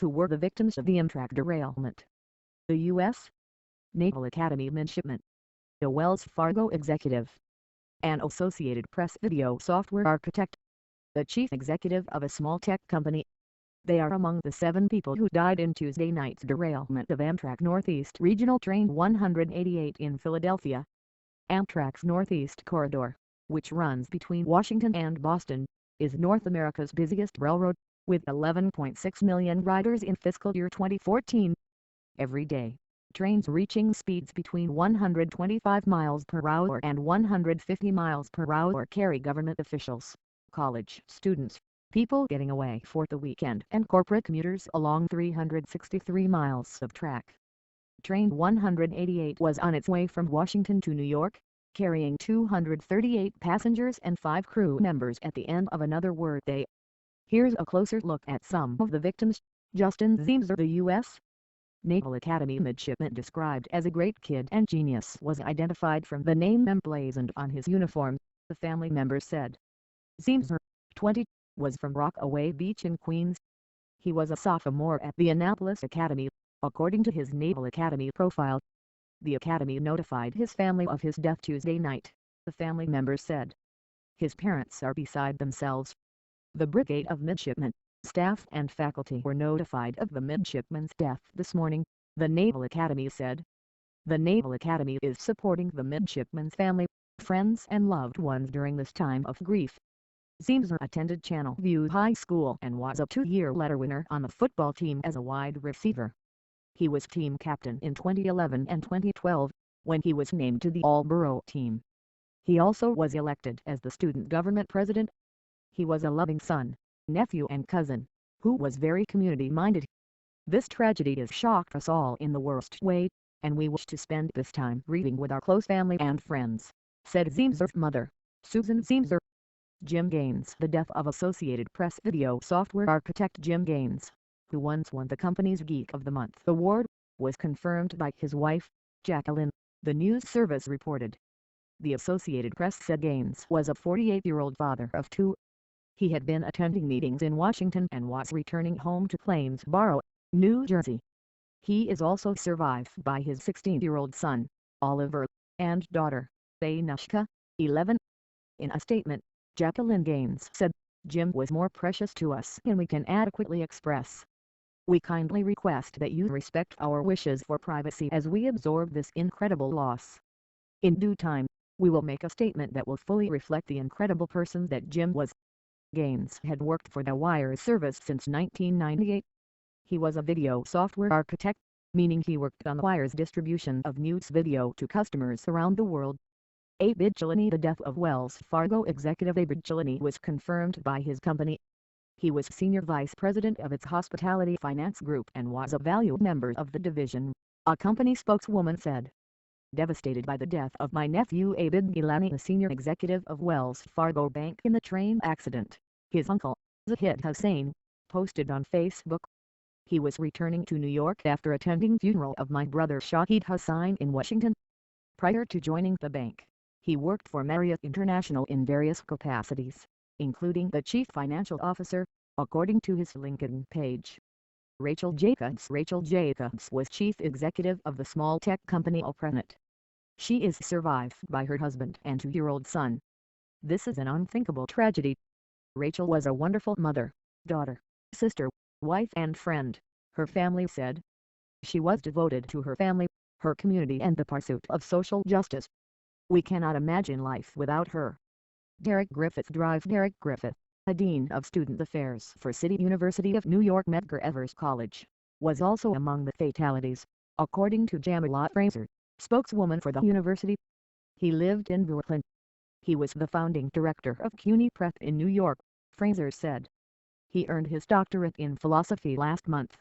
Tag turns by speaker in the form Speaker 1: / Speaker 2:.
Speaker 1: who were the victims of the Amtrak derailment. The U.S. Naval Academy midshipman, a Wells Fargo executive, an Associated Press video software architect, the chief executive of a small tech company. They are among the 7 people who died in Tuesday night's derailment of Amtrak Northeast Regional Train 188 in Philadelphia. Amtrak's Northeast Corridor, which runs between Washington and Boston, is North America's busiest railroad, with 11.6 million riders in fiscal year 2014. Every day, trains reaching speeds between 125 miles per hour and 150 miles per hour carry government officials, college students, people getting away for the weekend, and corporate commuters along 363 miles of track. Train 188 was on its way from Washington to New York, carrying 238 passengers and 5 crew members at the end of another workday. Here's a closer look at some of the victims. Justin Ziemser, the U.S. Naval Academy midshipman described as a great kid and genius, was identified from the name emblazoned on his uniform, the family member said. Ziemser, 20, was from Rockaway Beach in Queens. He was a sophomore at the Annapolis Academy, according to his Naval Academy profile. The Academy notified his family of his death Tuesday night, the family member said. His parents are beside themselves. The brigade of midshipmen, staff and faculty were notified of the midshipman's death this morning, the Naval Academy said. The Naval Academy is supporting the midshipman's family, friends and loved ones during this time of grief. Ziemser attended Channelview High School and was a 2-year letter winner on the football team as a wide receiver. He was team captain in 2011 and 2012, when he was named to the All-Borough team. He also was elected as the student government president. He was a loving son, nephew and cousin, who was very community-minded. This tragedy has shocked us all in the worst way, and we wish to spend this time grieving with our close family and friends, said Ziemser's mother, Susan Ziemser. Jim Gaines. The death of Associated Press video software architect Jim Gaines, who once won the company's Geek of the Month award, was confirmed by his wife, Jacqueline, the news service reported. The Associated Press said Gaines was a 48-year-old father of 2. He had been attending meetings in Washington and was returning home to Plainsboro, New Jersey. He is also survived by his 16-year-old son, Oliver, and daughter, Anushka, 11. In a statement, Jacqueline Gaines said, "Jim was more precious to us than we can adequately express. We kindly request that you respect our wishes for privacy as we absorb this incredible loss. In due time, we will make a statement that will fully reflect the incredible person that Jim was." Gaines had worked for the wire service since 1998. He was a video software architect, meaning he worked on the wire's distribution of news video to customers around the world. Abid Chilani. The death of Wells Fargo executive Abid Chilani was confirmed by his company. He was senior vice president of its hospitality finance group and was a valued member of the division, a company spokeswoman said. "Devastated by the death of my nephew Abid Chilani, the senior executive of Wells Fargo Bank in the train accident," his uncle, Zahid Hussain, posted on Facebook. "He was returning to New York after attending funeral of my brother Shahid Hussain in Washington. Prior to joining the bank, he worked for Marriott International in various capacities, including the chief financial officer, according to his LinkedIn page." Rachel Jacobs was chief executive of the small tech company Alprenet. She is survived by her husband and 2-year-old son. "This is an unthinkable tragedy. Rachel was a wonderful mother, daughter, sister, wife and friend," her family said. "She was devoted to her family, her community and the pursuit of social justice. We cannot imagine life without her." Derek Griffith, a dean of student affairs for City University of New York Medgar Evers College, was also among the fatalities, according to Jamila Fraser, spokeswoman for the university. He lived in Brooklyn. He was the founding director of CUNY Prep in New York, Fraser said. He earned his doctorate in philosophy last month.